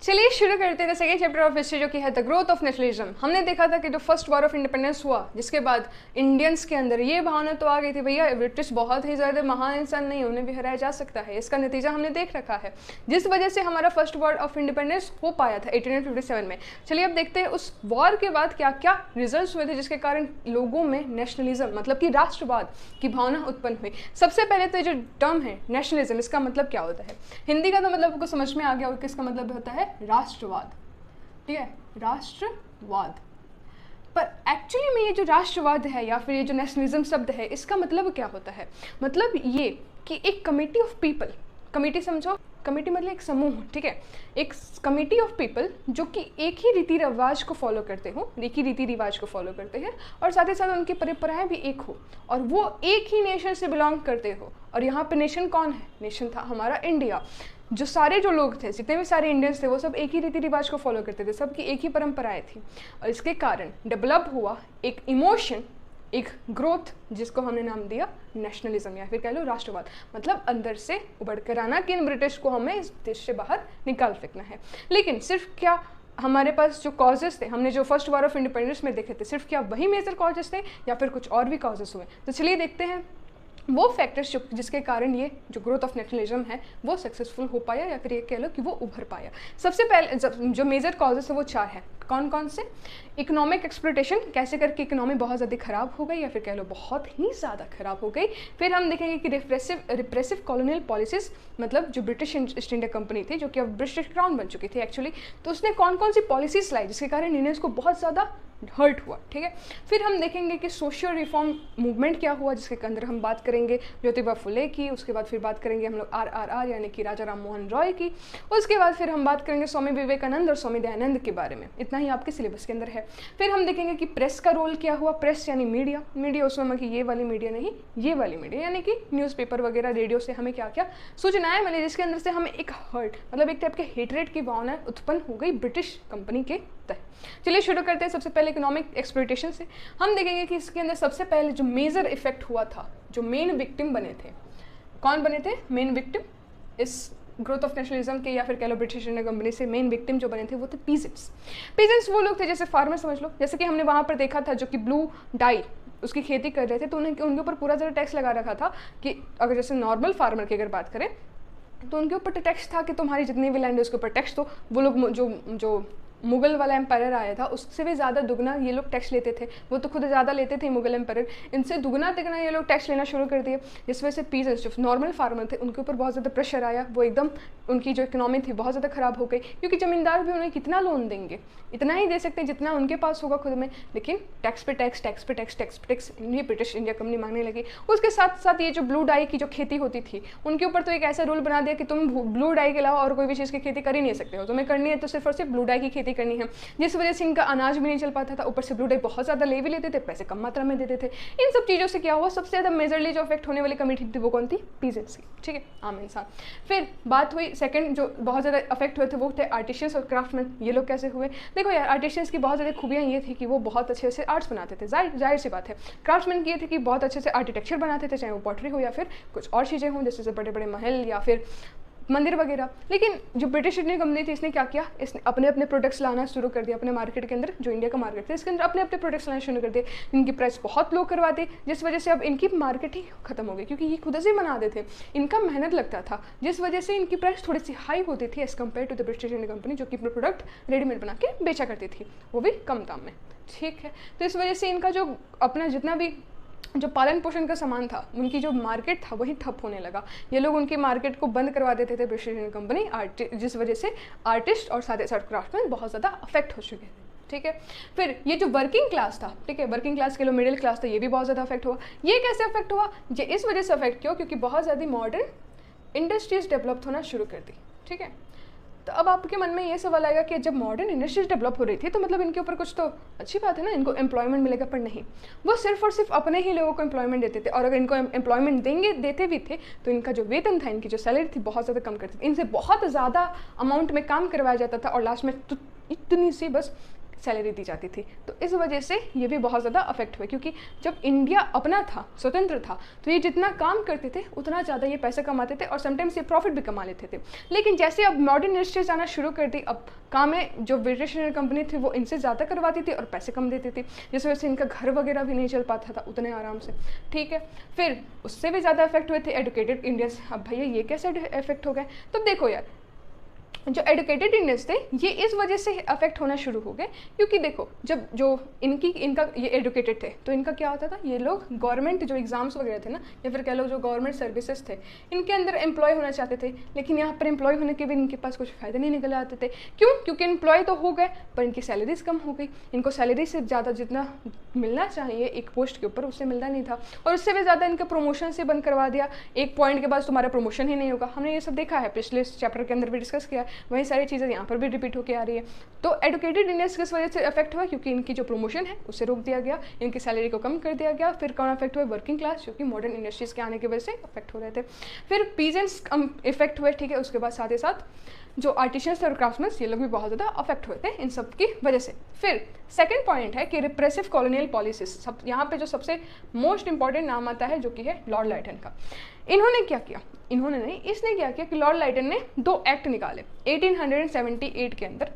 चलिए शुरू करते हैं सेकेंड चैप्टर ऑफ हिस्ट्री जो कि है द ग्रोथ ऑफ नेशनलिज्म। हमने देखा था कि जो फर्स्ट वॉर ऑफ इंडिपेंडेंस हुआ जिसके बाद इंडियंस के अंदर ये भावना तो आ गई थी भैया ब्रिटिश बहुत ही ज़्यादा महान इंसान नहीं, उन्हें भी हराया जा सकता है। इसका नतीजा हमने देख रखा है जिस वजह से हमारा फर्स्ट वॉर ऑफ इंडिपेंडेंस हो पाया था 1857 में। चलिए अब देखते हैं उस वॉर के बाद क्या क्या रिजल्ट हुए थे जिसके कारण लोगों में नेशनलिज्म मतलब कि राष्ट्रवाद की भावना उत्पन्न हुई। सबसे पहले तो जो टर्म है नेशनलिज्म, इसका मतलब क्या होता है? हिंदी का तो मतलब आपको समझ में आ गया और किसका मतलब होता है राष्ट्रवाद। ठीक है, राष्ट्रवाद। पर एक्चुअली में ये जो राष्ट्रवाद है या फिर ये जो नेशनलिज्म शब्द है इसका मतलब क्या होता है? मतलब ये कि एक कमेटी ऑफ पीपल, कमेटी समझो, कमेटी मतलब एक समूह, ठीक है, एक कमेटी ऑफ पीपल जो कि एक ही रीति रिवाज को फॉलो करते हो, एक ही रीति रिवाज को फॉलो करते हैं और साथ ही साथ उनकी परंपराएं भी एक हो और वो एक ही नेशन से बिलोंग करते हो। और यहाँ पे नेशन कौन है? नेशन था हमारा इंडिया। जो सारे जो लोग थे, जितने भी सारे इंडियंस थे, वो सब एक ही रीति रिवाज को फॉलो करते थे, सबकी एक ही परंपराएं थी और इसके कारण डेवलप हुआ एक इमोशन, एक ग्रोथ जिसको हमने नाम दिया नेशनलिज्म या फिर कह लो राष्ट्रवाद। मतलब अंदर से उभर कर आना कि इन ब्रिटिश को हमें इस देश से बाहर निकाल फेंकना है। लेकिन सिर्फ क्या हमारे पास जो कॉजेस थे, हमने जो फर्स्ट वॉर ऑफ इंडिपेंडेंस में देखे थे, सिर्फ क्या वही मेजर कॉजेस थे या फिर कुछ और भी कॉजेस हुए? तो चलिए देखते हैं वो फैक्टर्स जिसके कारण ये जो ग्रोथ ऑफ नेशनलिज्म है वो सक्सेसफुल हो पाया या फिर ये कह लो कि वो उभर पाया। सबसे पहले जो मेजर कॉजेस है वो 4 है। कौन कौन से? इकोनॉमिक एक्सप्लॉयटेशन, कैसे करके इकोनॉमी बहुत ज़्यादा ख़राब हो गई या फिर कह लो बहुत ही ज़्यादा ख़राब हो गई। फिर हम देखेंगे कि रिप्रेसिव कॉलोनियल पॉलिसीज़, मतलब जो ब्रिटिश ईस्ट इंडिया कंपनी थी जो कि अब ब्रिटिश क्राउन बन चुकी थी एक्चुअली, तो उसने कौन कौन सी पॉलिसीज़ लाई जिसके कारण इंडियंस को बहुत ज़्यादा हर्ट हुआ। ठीक है, फिर हम देखेंगे कि सोशल रिफॉर्म मूवमेंट क्या हुआ जिसके अंदर हम बात करेंगे ज्योतिबा फुले की, उसके बाद फिर बात करेंगे हम लोग RRR यानी कि राजा राम मोहन रॉय की, उसके बाद फिर हम बात करेंगे स्वामी विवेकानंद और स्वामी दयानंद के बारे में। इतना ही आपके सिलेबस के अंदर है। फिर हम देखेंगे कि प्रेस का रोल क्या हुआ। प्रेस यानी मीडिया, मीडिया उस समय की ये वाली मीडिया नहीं, ये वाली मीडिया यानी कि न्यूज़पेपर वगैरह, रेडियो से हमें क्या क्या सूचनाएं मिली जिसके अंदर से हमें एक हर्ट मतलब एक टाइप के हेटरेट की भावना उत्पन्न हो गई ब्रिटिश कंपनी के तहत। चलिए शुरू करते हैं सबसे पहले इकोनॉमिक एक्सप्लॉयटेशन से। हम देखेंगे कि इसके अंदर सबसे पहले जो मेजर इफेक्ट हुआ था, जो मेन विक्टिम बने थे, कौन बने थे? मेन विक्टिम इस ग्रोथ ऑफ नेशनलिज्म के या फिर कह लो ब्रिटिश इंडियन कंपनी से मेन विक्टिम जो बने थे वो थे पीजेंट्स। पीजेंट्स वो लोग थे जैसे फार्मर समझ लो, जैसे कि हमने वहाँ पर देखा था जो कि ब्लू डाई उसकी खेती कर रहे थे तो उनके ऊपर पूरा ज़्यादा टैक्स लगा रखा था कि अगर जैसे नॉर्मल फार्मर की अगर बात करें तो उनके ऊपर टैक्स था कि तुम्हारी जितनी भी लैंड है उसके ऊपर टैक्स। तो वो लोग जो मुगल वाला एम्पायर आया था उससे भी ज़्यादा दुगना ये लोग टैक्स लेते थे। वो तो खुद ज़्यादा लेते थे मुगल एम्पायर, इनसे दुगना तिगना ये लोग टैक्स लेना शुरू कर दिए जिस वजह से पीजेंट्स जो नॉर्मल फार्मर थे उनके ऊपर बहुत ज़्यादा प्रेशर आया। वो एकदम उनकी जो इकोनॉमी थी बहुत ज़्यादा ख़राब हो गई क्योंकि ज़मींदार भी उन्हें कितना लोन देंगे, इतना ही दे सकते हैं जितना उनके पास होगा खुद में, लेकिन टैक्स पे टैक्स, टैक्स पे टैक्स, टैक्स पे टैक्स ये ब्रिटिश इंडिया कंपनी मांगने लगी। उसके साथ साथ ये जो ब्लू डाई की जो खेती होती थी उनके ऊपर तो एक ऐसा रूल बना दिया कि तुम ब्लू डाई के अलावा और कोई भी चीज़ की खेती कर ही नहीं सकते हो, तुम्हें करनी है तो सिर्फ और सिर्फ ब्लू डाई की खेती करनी है, जिस वजह से इनका अनाज भी नहीं चल पाता था। ऊपर से ब्लू डाई बहुत ज़्यादा ले भी लेते थे, पैसे कम मात्रा में देते थे। इन सब चीज़ों से क्या हुआ, सबसे ज़्यादा मेजरली जो अफेक्ट होने वाली कमेटी थी वो कौन थी? पीजेंट्स की। ठीक है, आम इंसान। फिर बात हुई सेकंड जो बहुत ज़्यादा अफेक्ट हुए थे वो थे आर्टिशियंस और क्राफ्टमैन। ये लोग कैसे हुए? देखो यार, आर्टिशियंस की बहुत ज़्यादा खूबियाँ ये थी कि वो बहुत अच्छे से आर्ट्स बनाते थे, जाहिर सी बात है। क्राफ्टमैन की ये थी कि बहुत अच्छे से आर्किटेक्चर बनाते थे, चाहे वो पॉटरी हो या फिर कुछ और चीज़ें हों जैसे बड़े बड़े महल या फिर मंदिर वगैरह। लेकिन जो ब्रिटिश इंडियन कंपनी थी इसने क्या किया, इसने अपने अपने प्रोडक्ट्स लाना शुरू कर दिया अपने मार्केट के अंदर, जो इंडिया का मार्केट था इसके अंदर अपने अपने प्रोडक्ट्स लाना शुरू कर दिए। इनकी प्राइस बहुत लो करवा दी जिस वजह से अब इनकी मार्केट ही खत्म हो गई क्योंकि ये खुद से बनाते थे, इनका मेहनत लगता था, जिस वजह से इनकी प्राइस थोड़ी सी हाई होती थी as compare to the British Indian company जो कि अपने प्रोडक्ट रेडीमेड बना के बेचा करती थी, वो भी कम दाम में। ठीक है, तो इस वजह से इनका जो अपना जितना भी जो पालन पोषण का सामान था उनकी जो मार्केट था वही ठप होने लगा। ये लोग उनकी मार्केट को बंद करवा देते थे ब्रिटिश इंडियन कंपनी, जिस वजह से आर्टिस्ट और साथ ही साथ क्राफ्टमैन बहुत ज़्यादा अफेक्ट हो चुके थे। ठीक है, फिर ये जो वर्किंग क्लास था, ठीक है, वर्किंग क्लास के लोग मिडिल क्लास था, ये भी बहुत ज़्यादा अफेक्ट हुआ। ये कैसे अफेक्ट हुआ? ये इस वजह से अफेक्ट किया क्योंकि बहुत ज़्यादा मॉडर्न इंडस्ट्रीज डेवलप होना शुरू कर दी। ठीक है, तो अब आपके मन में ये सवाल आएगा कि जब मॉडर्न इंडस्ट्रीज डेवलप हो रही थी तो मतलब इनके ऊपर कुछ तो अच्छी बात है ना, इनको एम्प्लॉयमेंट मिलेगा, पर नहीं, वो सिर्फ और सिर्फ अपने ही लोगों को एम्प्लॉयमेंट देते थे और अगर इनको एम्प्लॉयमेंट देते भी थे तो इनका जो वेतन था, इनकी जो सैलरी थी बहुत ज़्यादा कम करते थे, इनसे बहुत ज़्यादा अमाउंट में काम करवाया जाता था और लास्ट में तो इतनी सी बस सैलरी दी जाती थी। तो इस वजह से ये भी बहुत ज़्यादा अफेक्ट हुए, क्योंकि जब इंडिया अपना था, स्वतंत्र था, तो ये जितना काम करते थे उतना ज़्यादा ये पैसे कमाते थे और समटाइम्स ये प्रॉफिट भी कमा लेते थे। लेकिन जैसे अब मॉडर्न इंडस्ट्रीज आना शुरू कर दी, अब काम है जो ब्रिटिश कंपनी थी वो इनसे ज़्यादा करवाती थी और पैसे कम देती थी, जिस वजह से इनका घर वगैरह भी नहीं चल पाता था उतने आराम से। ठीक है, फिर उससे भी ज़्यादा इफेक्ट हुए थे एडुकेटेड इंडियंस। अब भैया ये कैसे इफेक्ट हो गए? तो देखो यार, जो एडुकेटेड इंडियंस थे ये इस वजह से अफेक्ट होना शुरू हो गए, क्योंकि देखो जब जो इनका ये एडुकेटेड थे तो इनका क्या होता था, ये लोग गवर्नमेंट जो एग्जाम्स वगैरह थे ना, या फिर कह लो जो गवर्नमेंट सर्विसेज थे, इनके अंदर एम्प्लॉय होना चाहते थे। लेकिन यहाँ पर एम्प्लॉय होने के भी इनके पास कुछ फ़ायदे नहीं निकल आते थे। क्यों? क्योंकि एम्प्लॉय तो हो गए पर इनकी सैलरीज कम हो गई। इनको सैलरी से ज़्यादा जितना मिलना चाहिए एक पोस्ट के ऊपर उससे मिलता नहीं था, और उससे भी ज़्यादा इनका प्रमोशन से बंद करवा दिया। एक पॉइंट के बाद तुम्हारा प्रमोशन ही नहीं होगा। हमने ये सब देखा है, पिछले चैप्टर के अंदर भी डिस्कस किया है, वही सारी चीज़ें यहाँ पर भी रिपीट होकर आ रही है। तो एडुकेटेड इंडियंस किस वजह से अफेक्ट हुआ? क्योंकि इनकी जो प्रमोशन है उसे रोक दिया गया, इनकी सैलरी को कम कर दिया गया। फिर कौन अफेक्ट हुए? वर्किंग क्लास, जो कि मॉडर्न इंडस्ट्रीज के आने की वजह से अफेक्ट हो रहे थे। फिर पीजेंट्स इफेक्ट हुए। ठीक है, उसके बाद साथ ही साथ जो आर्टिशियंस और क्राफ्ट्समैन, ये लोग भी बहुत ज़्यादा अफेक्ट हुए थे इन सब की वजह से। फिर सेकंड पॉइंट है कि रिप्रेसिव कॉलोनियल पॉलिसीज। सब यहाँ पे जो सबसे मोस्ट इंपॉर्टेंट नाम आता है जो कि है लॉर्ड लाइटन का। इन्होंने क्या किया? इन्होंने नहीं, इसने क्या किया कि लॉर्ड लाइटन ने 2 एक्ट निकाले 1878 के अंदर।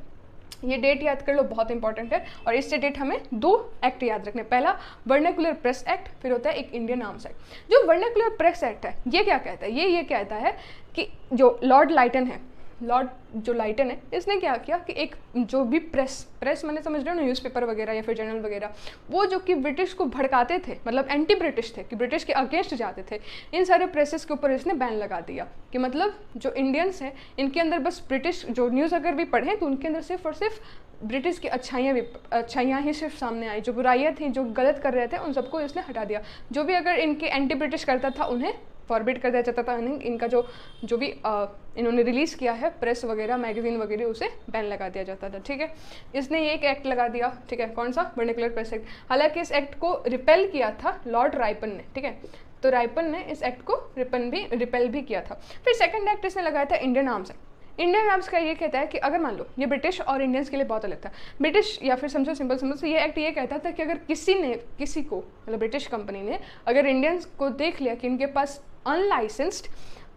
ये डेट याद कर लो, बहुत इंपॉर्टेंट है। और इससे डेट हमें 2 एक्ट याद रखने। पहला वर्नाक्युलर प्रेस एक्ट, फिर होता है एक इंडियन आर्म्स एक्ट। जो वर्नाक्युलर प्रेस एक्ट है ये क्या कहता है? ये कहता है कि जो लॉर्ड लाइटन है, जो लाइटन है, इसने क्या किया कि एक जो भी प्रेस मैंने समझ रहे हो ना, न्यूज़पेपर वगैरह या फिर जर्नल वगैरह, वो जो कि ब्रिटिश को भड़काते थे, मतलब एंटी ब्रिटिश थे, कि ब्रिटिश के अगेंस्ट जाते थे, इन सारे प्रेसेस के ऊपर इसने बैन लगा दिया। कि मतलब जो इंडियंस हैं इनके अंदर बस ब्रिटिश जो न्यूज़ अगर भी पढ़ें तो उनके अंदर सिर्फ और सिर्फ ब्रिटिश की अच्छाइयाँ ही सिर्फ सामने आई। जो बुराइयाँ थी, जो गलत कर रहे थे, उन सबको इसने हटा दिया। जो भी अगर इनके एंटी ब्रिटिश करता था उन्हें फॉरबिड कर दिया जाता था। इनका जो भी इन्होंने रिलीज़ किया है प्रेस वगैरह, मैगजीन वगैरह, उसे बैन लगा दिया जाता था। ठीक है, इसने ये एक एक्ट लगा दिया। ठीक है, कौन सा? Vernacular press act. हालांकि इस एक्ट को रिपेल किया था लॉर्ड राइपन ने। ठीक है, तो राइपन ने इस एक्ट को रिपेल भी किया था। फिर सेकेंड एक्ट इसने लगाया था Indian arms act. Indian arms का ये कहता है कि अगर मान लो, ये ब्रिटिश और इंडियंस के लिए बहुत अलग था। ब्रिटिश या फिर समझो सिंपल समझो, तो ये एक्ट ये कहता था कि अगर किसी को मतलब ब्रिटिश कंपनी ने अगर इंडियंस को देख लिया कि इनके पास अनलाइसेंस्ड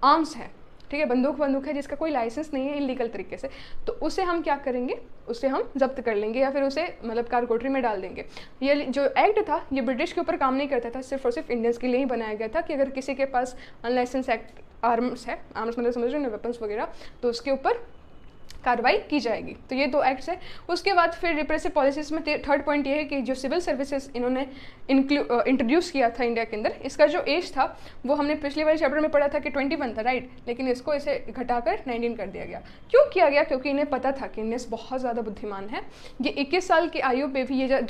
आर्म्स है, ठीक है, बंदूक है जिसका कोई लाइसेंस नहीं है, इलीगल तरीके से, तो उसे हम क्या करेंगे? उसे हम जब्त कर लेंगे या फिर उसे मतलब कारकोटरी में डाल देंगे। ये जो एक्ट था ये ब्रिटिश के ऊपर काम नहीं करता था, सिर्फ और सिर्फ इंडियंस के लिए ही बनाया गया था कि अगर किसी के पास अनलाइसेंस आर्म्स मतलब समझ रहे हो ना, वेपन्स वगैरह, तो उसके ऊपर कार्रवाई की जाएगी। तो ये 2 एक्ट्स है। उसके बाद फिर रिप्रेसिव पॉलिसीज में थर्ड पॉइंट ये है कि जो सिविल सर्विसेज इन्होंने इंट्रोड्यूस किया था इंडिया के अंदर, इसका जो एज था वो हमने पिछले वाले चैप्टर में पढ़ा था कि 21 था, राइट, लेकिन इसको इसे घटाकर 19 कर दिया गया। क्यों किया गया? क्योंकि इन्हें पता था कि इंडियंस बहुत ज़्यादा बुद्धिमान है। ये 21 साल की आयु पे भी ये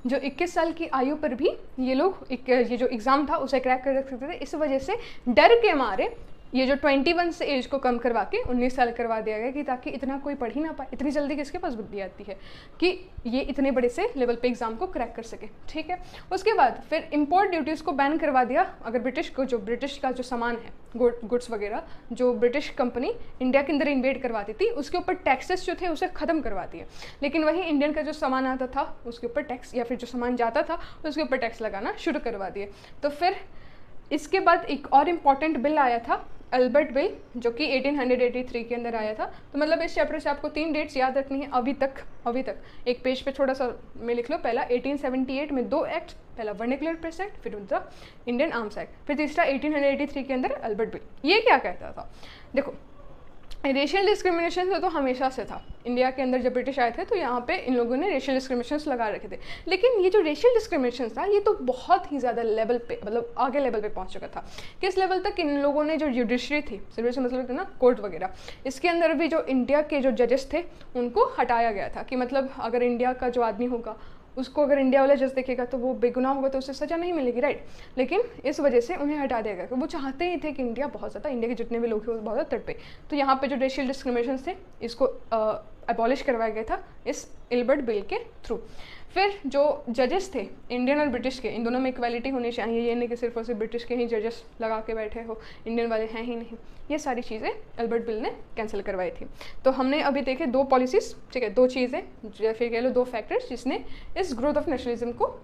जो 21 साल की आयु पर भी ये लोग ये जो एग्ज़ाम था उसे क्रैक कर सकते थे। इस वजह से डर के मारे ये जो 21 से एज को कम करवा के 19 साल करवा दिया गया, कि ताकि इतना कोई पढ़ ही ना पाए। इतनी जल्दी किसके पास बुद्धि आती है कि ये इतने बड़े से लेवल पे एग्जाम को क्रैक कर सके। ठीक है, उसके बाद फिर इंपोर्ट ड्यूटीज़ को बैन करवा दिया। अगर ब्रिटिश का जो सामान है, गुड्स वगैरह, जो ब्रिटिश कंपनी इंडिया के अंदर इन्वेड करवाती थी, उसके ऊपर टैक्सेस जो थे उसे ख़त्म करवा दिए। लेकिन वहीं इंडियन का जो सामान आता था उसके ऊपर टैक्स, या फिर जो सामान जाता था उसके ऊपर टैक्स लगाना शुरू करवा दिए। तो फिर इसके बाद एक और इम्पॉर्टेंट बिल आया था, अल्बर्ट बिल, जो कि 1883 के अंदर आया था। तो मतलब इस चैप्टर से आपको 3 डेट्स याद रखनी है अभी तक। एक पेज पे थोड़ा सा में लिख लो। पहला 1878 में 2 एक्ट, पहला वर्नाक्युलर प्रेस एक्ट, फिर दूसरा इंडियन आर्म्स एक्ट, फिर तीसरा 1883 के अंदर अल्बर्ट बिल। ये क्या कहता था? देखो, रेशियल डिस्क्रिमिनेशन तो हमेशा से था। इंडिया के अंदर जब ब्रिटिश आए थे तो यहाँ पे इन लोगों ने रेशियल डिस्क्रिमिनेशंस लगा रखे थे। लेकिन ये जो रेशियल डिस्क्रिमिनेशन था ये तो बहुत ही ज़्यादा लेवल पे, मतलब आगे लेवल पे पहुँच चुका था। किस लेवल तक? इन लोगों ने जो जुडिशरी थी, सिविल से मतलब ना कोर्ट वगैरह, इसके अंदर भी जो इंडिया के जो जजेस थे उनको हटाया गया था। कि मतलब अगर इंडिया का जो आदमी होगा उसको अगर इंडिया वाला जज देखेगा तो वो बेगुनाह होगा, तो उसे सज़ा नहीं मिलेगी, राइट। लेकिन इस वजह से उन्हें हटा दिया गया। वो चाहते ही थे कि इंडिया बहुत ज़्यादा, इंडिया के जितने भी लोग थे वो बहुत ज़्यादा तड़पे। तो यहाँ पे जो रेशियल डिस्क्रिमिनेशन थे इसको अबॉलिश करवाया गया था इस एल्बर्ट बिल के थ्रू। फिर जो जजेस थे इंडियन और ब्रिटिश के, इन दोनों में इक्वालिटी होनी चाहिए, ये नहीं कि सिर्फ और सिर्फ ब्रिटिश के ही जजेस लगा के बैठे हो, इंडियन वाले हैं ही नहीं, ये सारी चीज़ें अल्बर्ट बिल ने कैंसिल करवाई थी। तो हमने अभी देखे दो पॉलिसीज़, ठीक है, दो चीज़ें या फिर कह लो दो फैक्टर्स जिसने इस ग्रोथ ऑफ नेशनलिज्म को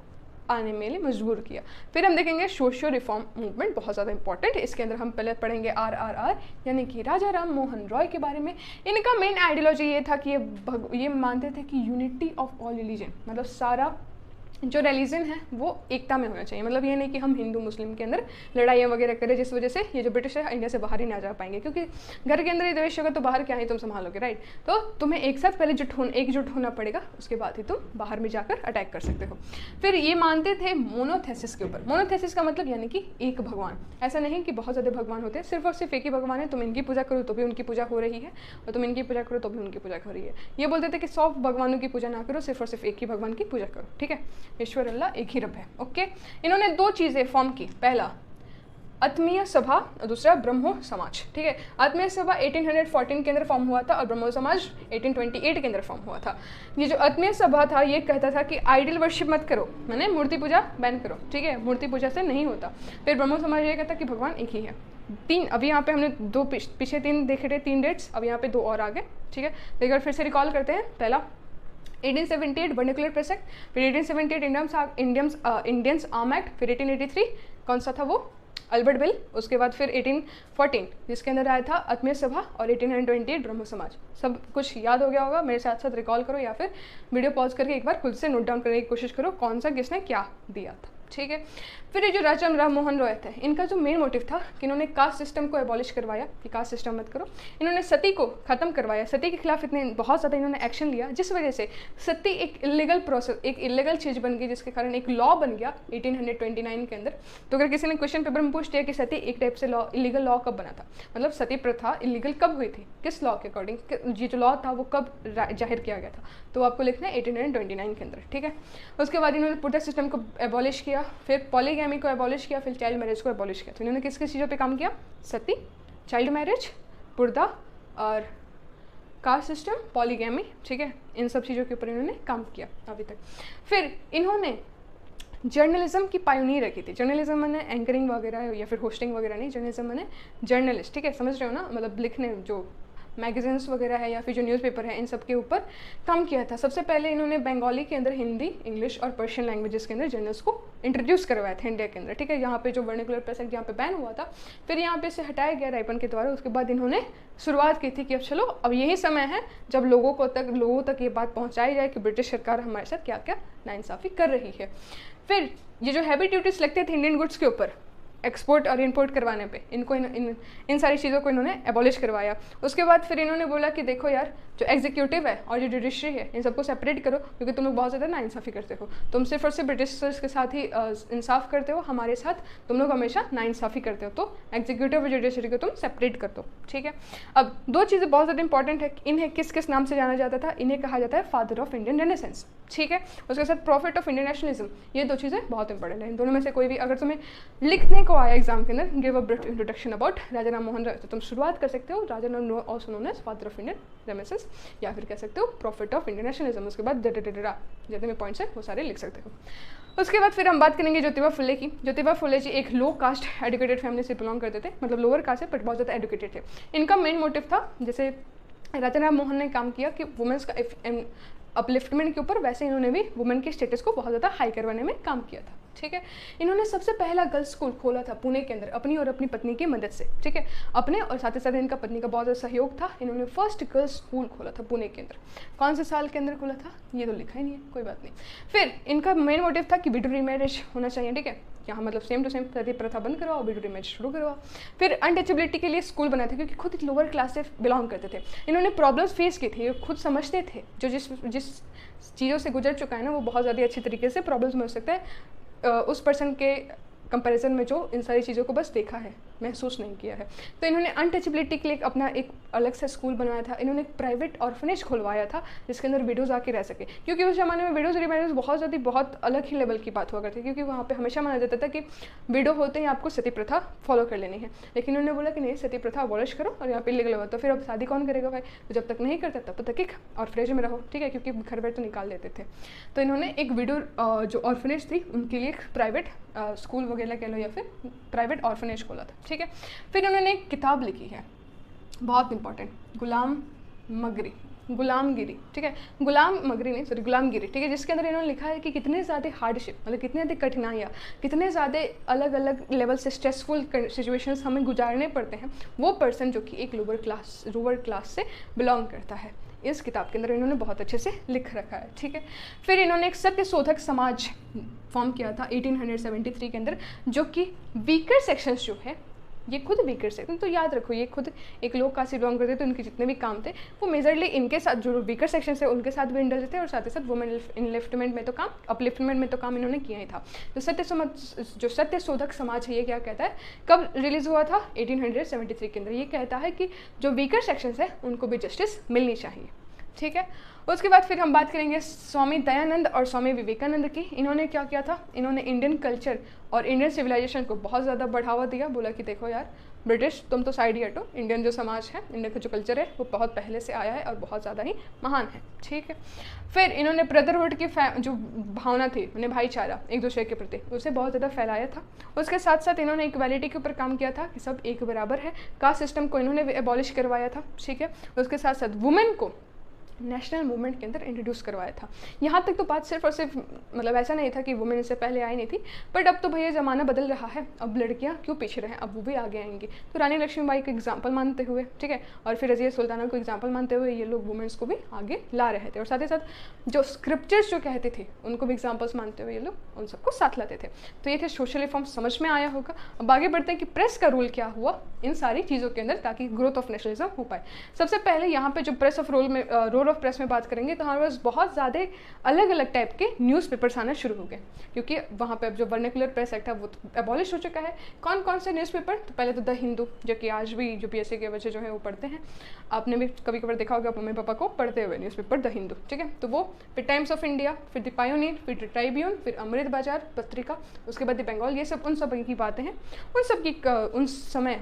आने में लिए मजबूर किया। फिर हम देखेंगे सोशियो रिफॉर्म मूवमेंट, बहुत ज़्यादा इंपॉर्टेंट। इसके अंदर हम पहले पढ़ेंगे RRR यानी कि राजा राम मोहन रॉय के बारे में। इनका मेन आइडियोलॉजी ये था कि ये मानते थे कि यूनिटी ऑफ ऑल रिलीजन, मतलब सारा जो रिलीजन है वो एकता में होना चाहिए। मतलब ये नहीं कि हम हिंदू मुस्लिम के अंदर लड़ाइयाँ वगैरह करें जिस वजह से ये जो ब्रिटिश है इंडिया से बाहर ही ना जा पाएंगे, क्योंकि घर के अंदर ही द्वेष होगा तो बाहर क्या ही तुम संभालोगे, राइट। तो तुम्हें एक साथ पहले एकजुट होना पड़ेगा, उसके बाद ही तुम बाहर में जाकर अटैक कर सकते हो। फिर ये मानते थे मोनोथेसिस के ऊपर। मोनोथेसिस का मतलब यानी कि एक भगवान, ऐसा नहीं कि बहुत ज़्यादा भगवान होते हैं, सिर्फ और सिर्फ एक ही भगवान है। तुम इनकी पूजा करो तो भी उनकी पूजा हो रही है, और तुम इनकी पूजा करो तो भी उनकी पूजा हो रही है। ये बोलते थे कि 100 भगवानों की पूजा ना करो, सिर्फ और सिर्फ एक ही भगवान की पूजा करो, ठीक है। ईश्वर अल्लाह एक ही रब है, ओके। इन्होंने दो चीज़ें फॉर्म की, पहला आत्मीय सभा और दूसरा ब्रह्मो समाज, ठीक है। आत्मीय सभा 1814 के अंदर फॉर्म हुआ था और ब्रह्मो समाज 1828 के अंदर फॉर्म हुआ था। ये जो आत्मीय सभा था ये कहता था कि आइडल वर्शिप मत करो, मैंने मूर्ति पूजा बैन करो, ठीक है, मूर्ति पूजा से नहीं होता। फिर ब्रह्मो समाज ये कहता कि भगवान एक ही है। तीन, अभी यहाँ पे हमने दो पीछे तीन देखे थे, 3 डेट्स, अब यहाँ पे 2 और आ गए, ठीक है। तो एक बार फिर से रिकॉल करते हैं। पहला 1878 वर्निकुलर प्रेस एक्ट, फिर 1878 इंडियंस आर्म एक्ट, फिर 1883 कौन सा था वो, अल्बर्ट बिल। उसके बाद फिर 1814 जिसके अंदर आया था आत्मीय सभा, और 1828 ब्रह्म समाज। सब कुछ याद हो गया होगा, मेरे साथ साथ रिकॉल करो या फिर वीडियो पॉज करके एक बार खुद से नोट डाउन करने की कोशिश करो कौन सा किसने क्या दिया था, ठीक है। फिर ये जो राजा राम मोहन रॉय थे, इनका जो मेन मोटिव था कि इन्होंने कास्ट सिस्टम को एबॉलिश करवाया कि कास्ट सिस्टम मत करो। इन्होंने सती को ख़त्म करवाया, सती के खिलाफ इतने बहुत ज़्यादा इन्होंने एक्शन लिया जिस वजह से सती एक इलीगल प्रोसेस, एक इलीगल चीज़ बन गई, जिसके कारण एक लॉ बन गया 1829 के अंदर। तो अगर किसी ने क्वेश्चन पेपर में पूछ लिया कि सती एक टाइप से लॉ, इलीगल लॉ कब बना था, मतलब सती प्रथा इलीगल कब हुई थी, किस लॉ के अकॉर्डिंग, ये जो लॉ था वो कब जाहिर किया गया था, तो आपको लिखना है 1829 के अंदर, ठीक है। उसके बाद इन्होंने पूरे सिस्टम को एबॉलिश किया, फिर पॉलीगैमी को एबॉलिश किया, फिर चाइल्ड मैरिज को एबॉलिश किया। तो इन्होंने किस किस चीज़ों पे काम किया, सती, चाइल्ड मैरिज, पुर्दा और कास्ट सिस्टम, पॉलीगैमी, ठीक है, इन सब चीज़ों के ऊपर इन्होंने काम किया अभी तक। फिर इन्होंने जर्नलिज्म की पायोनियर रखी थी। जर्नलिज्म मैंने एंकरिंग वगैरह या फिर होस्टिंग वगैरह नहीं, जर्नलिज्म मैंने जर्नलिस्ट, ठीक है, समझ रहे हो ना, मतलब लिखने जो मैगजीन्स वगैरह है या फिर जो न्यूज़पेपर है इन सब के ऊपर काम किया था। सबसे पहले इन्होंने बंगाली के अंदर हिंदी, इंग्लिश और पर्शियन लैंग्वेजेस के अंदर जर्नल्स को इंट्रोड्यूस करवाया था इंडिया के अंदर, ठीक है। यहाँ पे जो वर्निकुलर प्रेस एक्ट यहाँ पे बैन हुआ था, फिर यहाँ पे से हटाया गया रायपन के द्वारा। उसके बाद इन्होंने शुरुआत की थी कि अब चलो अब यही समय है जब लोगों तक ये बात पहुँचाई जाए कि ब्रिटिश सरकार हमारे साथ क्या क्या नाइंसाफ़ी कर रही है। फिर ये जो हैवी ड्यूटीज लगते थे इंडियन गुड्स के ऊपर एक्सपोर्ट और इंपोर्ट करवाने पे, इनको इन सारी चीज़ों को इन्होंने एबॉलिश करवाया। उसके बाद फिर इन्होंने बोला कि देखो यार, जो एग्जीक्यूटिव है और जो जुडिशरी है इन सबको सेपरेट करो, क्योंकि तुम लोग बहुत ज़्यादा नाइंसाफ़ी करते हो। तुम सिर्फ और सिर्फ ब्रिटिशर्स के साथ ही इंसाफ करते हो, हमारे साथ तुम लोग हमेशा नाइंसाफ़ी करते हो, तो एग्जीक्यूटिव और जुडिशरी को तुम सेपरेट कर दो, ठीक है। अब दो चीज़ें बहुत ज़्यादा इंपॉर्टेंट है, इन्हें किस किस नाम से जाना जाता था, इन्हें कहा जाता है फादर ऑफ इंडियन रेनेसेंस, ठीक है। उसके साथ प्रॉफिट ऑफ इंडियन नेशनलिज्म, ये दो चीज़ें बहुत इंपॉर्टेंट है। इन दोनों में से कोई भी अगर तुम्हें लिखने को आया एग्जाम के अंदर, give a brief introduction about Raja Ram Mohan Roy, तो तुम शुरुआत कर सकते हो Raja Ram also known as father of Indian renaissance, या फिर कह सकते हो प्रॉफिट ऑफ इंडियन नेशनलिज्म। उसके बाद जितने भी पॉइंट्स है वो सारे लिख सकते हो। उसके बाद फिर हम बात करेंगे ज्योतिबा फुले की। ज्योतिबा फुले जी एक लो कास्ट एजुकेटेड फैमिली से बिलोंग करते थे, मतलब लोअर कास्ट है बट बहुत ज़्यादा एजुकेटेड थे। इनका मेन मोटिव था, जैसे राजा राम मोहन ने काम किया कि वुमेंस का अपलिफ्टमेंट के ऊपर, वैसे इन्होंने भी वुमेन के स्टेटस को बहुत ज़्यादा हाई करवाने में काम किया था, ठीक है। इन्होंने सबसे पहला गर्ल्स स्कूल खोला था पुणे के अंदर अपनी और अपनी पत्नी की मदद से, ठीक है। अपने और साथ ही साथ इनका पत्नी का बहुत ज़्यादा सहयोग था। इन्होंने फर्स्ट गर्ल्स स्कूल खोला था पुणे के अंदर। कौन से साल के अंदर खोला था ये तो लिखा ही नहीं है, कोई बात नहीं। फिर इनका मेन मोटिव था कि विडो रीमैरिज होना चाहिए, ठीक है, यहाँ मतलब सेम टू सेम सती प्रथा बंद करवाओ, विडो रीमैरिज शुरू करवाओ। फिर अनटचेबिलिटी के लिए स्कूल बनाए थे, क्योंकि खुद लोअर क्लास से बिलोंग करते थे। इन्होंने प्रॉब्लम्स फेस की थी, खुद समझते थे जो जिस चीज़ों से गुजर चुका है ना, वो बहुत ज़्यादा अच्छी तरीके से प्रॉब्लम्स में हो सकता है उस पर्सन के कंपैरिजन में जो इन सारी चीज़ों को बस देखा है। महसूस नहीं किया है। तो इन्होंने अनटचेबिलिटी के लिए अपना एक अलग से स्कूल बनवाया था। इन्होंने एक प्राइवेट ऑर्फनेज खुलवाया था जिसके अंदर विडोज़ आके रह सके, क्योंकि उस ज़माने में विडोज़ रिमेरिज बहुत अलग ही लेवल की बात हुआ करती, क्योंकि वहाँ पे हमेशा माना जाता था कि विडो होते ही आपको सती प्रथा फॉलो कर लेनी है। लेकिन उन्होंने बोला कि नहीं, सती प्रथा अबॉलिश करो और यहाँ पे लीगल हुआ, तो फिर अब शादी कौन करेगा भाई? तो जब तक नहीं करता तब तक एक ऑर्फनेज में रहो, ठीक है, क्योंकि घर बैठ तो निकाल देते थे। तो इन्होंने एक विडो जो ऑर्फनेज थी उनके लिए एक प्राइवेट स्कूल वगैरह कह लो या फिर प्राइवेट ऑर्फनेज खोला था, ठीक है। फिर उन्होंने एक किताब लिखी है बहुत इंपॉर्टेंट, गुलामगिरी, ठीक है, गुलामगिरी, ठीक है, जिसके अंदर इन्होंने लिखा है कि कितने ज़्यादा हार्डशिप, मतलब कितने अधिक कठिनाइयाँ, कितने ज़्यादा अलग अलग लेवल से स्ट्रेसफुल सिचुएशंस हमें गुजारने पड़ते हैं वो पर्सन जो कि एक लोअर क्लास से बिलोंग करता है। इस किताब के अंदर इन्होंने बहुत अच्छे से लिख रखा है, ठीक है। फिर इन्होंने एक सत्य शोधक समाज फॉर्म किया था 1873 के अंदर, जो कि वीकर सेक्शंस जो है, ये खुद वीकर सेक्शन, तो याद रखो ये खुद एक लोग कास्ट से बिलोंग करते थे, तो उनके जितने भी काम थे वो मेजरली इनके साथ, जो वीकर सेक्शन है उनके साथ भी इंडल्ज थे, और साथ ही साथ वुमेन अपलिफ्टमेंट में तो काम इन्होंने किया ही था। तो सत्य शोधक समाज है ये क्या कहता है, कब रिलीज़ हुआ था? 1873 के अंदर। ये कहता है कि जो वीकर सेक्शंस है उनको भी जस्टिस मिलनी चाहिए, ठीक है। उसके बाद फिर हम बात करेंगे स्वामी दयानंद और स्वामी विवेकानंद की। इन्होंने क्या किया था? इन्होंने इंडियन कल्चर और इंडियन सिविलाइजेशन को बहुत ज़्यादा बढ़ावा दिया। बोला कि देखो यार ब्रिटिश तुम तो साइड ही हटो, इंडियन जो समाज है, इंडियन का जो कल्चर है वो बहुत पहले से आया है और बहुत ज़्यादा ही महान है, ठीक है। फिर इन्होंने ब्रदरहुड की जो भावना थी, उन्हें भाईचारा एक दूसरे के प्रति, उसे बहुत ज़्यादा फैलाया था। उसके साथ साथ इन्होंने इक्वालिटी के ऊपर काम किया था कि सब एक बराबर है। कास्ट सिस्टम को इन्होंने एबॉलिश करवाया था, ठीक है। उसके साथ साथ वुमेन को नेशनल मूवमेंट के अंदर इंट्रोड्यूस करवाया था। यहाँ तक तो बात सिर्फ और सिर्फ मतलब ऐसा नहीं था कि वुमेन इससे पहले आई नहीं थी, बट अब तो भैया ज़माना बदल रहा है, अब लड़कियाँ क्यों पीछे रहे, अब वो भी आगे आएंगी। तो रानी लक्ष्मीबाई को एग्जाम्पल मानते हुए, ठीक है, और फिर रज़िया सुल्ताना को एग्जाम्पल मानते हुए ये लोग वुमेन्स को भी आगे ला रहे थे, और साथ ही साथ जो स्क्रिप्चर्स जो कहते थे उनको भी एग्जाम्पल्स मानते हुए ये लोग उन सबको साथ लाते थे। तो ये थे सोशल रिफॉर्म, समझ में आया होगा। अब आगे बढ़ते हैं कि प्रेस का रोल क्या हुआ इन सारी चीज़ों के अंदर ताकि ग्रोथ ऑफ नेशनलिज्म हो पाए। सबसे पहले यहाँ पे जो रोल ऑफ प्रेस में बात करेंगे तो हमारे पास बहुत ज़्यादा अलग अलग टाइप के न्यूज़पेपर्स आना शुरू हो गए, क्योंकि वहाँ पे अब जो वर्नाक्युलर प्रेस एक्ट है वो तो एबॉलिश हो चुका है। कौन कौन से न्यूज़पेपर? तो पहले तो द हिंदू, जो कि आज भी जो PSC के बच्चे जो है वो पढ़ते हैं, आपने भी कभी कभार देखा होगा मम्मी पापा को पढ़ते हुए न्यूज़पेपर द हिंदू, ठीक है। तो वो फिर टाइम्स ऑफ इंडिया, फिर द पायोनियर, फिर द ट्राइब्यून, फिर अमृत बाजार पत्रिका, उसके बाद द बंगाल। ये सब उन सब की बातें हैं, उन सब की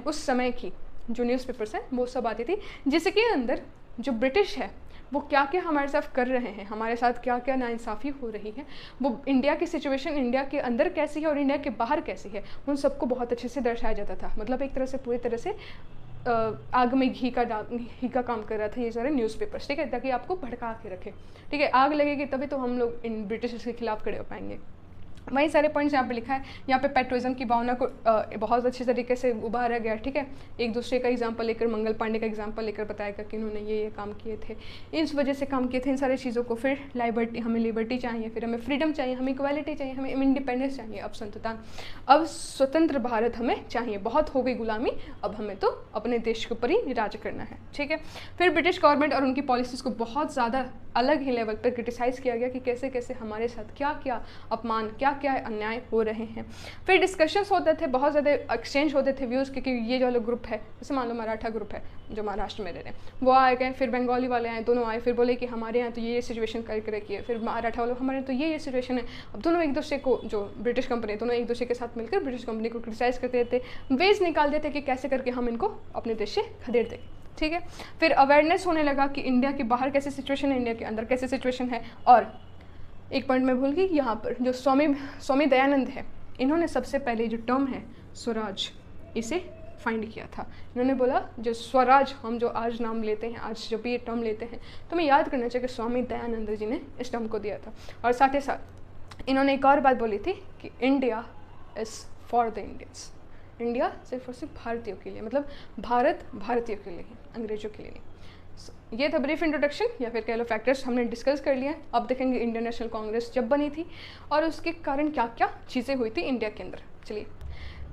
उस समय की जो न्यूज़पेपर्स हैं वो सब आती थी, जिसके अंदर जो ब्रिटिश है वो क्या क्या हमारे साथ कर रहे हैं, हमारे साथ क्या क्या नाइंसाफ़ी हो रही है, वो इंडिया की सिचुएशन इंडिया के अंदर कैसी है और इंडिया के बाहर कैसी है, उन सबको बहुत अच्छे से दर्शाया जाता था। मतलब एक तरह से पूरी तरह से आग में घी का काम कर रहा था ये सारे न्यूज़पेपर्स, ठीक है, ताकि आपको भड़का के रखे, ठीक है। आग लगेगी तभी तो हम लोग इन ब्रिटिश के खिलाफ खड़े हो पाएंगे। वही सारे पॉइंट्स यहाँ पे लिखा है। यहाँ पे पेट्रोइज्म की भावना को बहुत अच्छे तरीके से उभारा गया, ठीक है। एक दूसरे का एग्जांपल लेकर, मंगल पांडे का एग्जांपल लेकर बताएगा कि इन्होंने ये काम किए थे, इस वजह से काम किए थे, इन सारी चीज़ों को। फिर हमें लिबर्टी चाहिए, फिर हमें फ्रीडम चाहिए, हमें इक्वालिटी चाहिए, हमें इंडिपेंडेंस चाहिए, अब स्वतंत्र भारत हमें चाहिए, बहुत हो गई गुलामी, अब हमें तो अपने देश के ऊपर ही राज करना है, ठीक है। फिर ब्रिटिश गवर्नमेंट और उनकी पॉलिसीज़ को बहुत ज़्यादा अलग ही लेवल पर क्रिटिसाइज़ किया गया कि कैसे कैसे हमारे साथ क्या क्या अपमान, क्या क्या अन्याय हो रहे हैं। फिर डिस्कशंस होते थे, बहुत ज़्यादा एक्सचेंज होते थे व्यूज़, क्योंकि ये जो लोग ग्रुप है, जैसे मान लो मराठा ग्रुप है जो महाराष्ट्र में रह रहे हैं, वो आए गए, फिर बंगाली वाले आए, दोनों आए, फिर बोले कि हमारे यहाँ तो ये सिचुएशन करके रखी है, फिर मराठा वाले हमारे यहाँ तो ये सिचुएशन है। अब दोनों एक दूसरे को, जो ब्रिटिश कंपनी, दोनों एक दूसरे के साथ मिलकर ब्रिटिश कंपनी को क्रिटिसाइज़ करते थे, वेज निकाल देते कि कैसे करके हम इनको अपने देश से खदेड़ दें, ठीक है। फिर अवेयरनेस होने लगा कि इंडिया के बाहर कैसे सिचुएशन है, इंडिया के अंदर कैसे सिचुएशन है। और एक पॉइंट मैं भूल गई, यहाँ पर जो स्वामी दयानंद है, इन्होंने सबसे पहले जो टर्म है स्वराज, इसे फाइंड किया था। इन्होंने बोला जो स्वराज हम जो आज नाम लेते हैं, आज जब भी ये टर्म लेते हैं तो हमें याद करना चाहिए कि स्वामी दयानंद जी ने इस टर्म को दिया था। और साथ ही साथ इन्होंने एक और बात बोली थी कि India is for the Indians, India सिर्फ और सिर्फ भारतीयों के लिए, मतलब भारत भारतीयों के लिए, अंग्रेजों के लिए नहीं। ये था ब्रीफ इंट्रोडक्शन, या फिर कह लो फैक्टर्स हमने डिस्कस कर लिया। अब देखेंगे इंडियन नेशनल कांग्रेस जब बनी थी और उसके कारण क्या क्या चीज़ें हुई थी इंडिया के अंदर। चलिए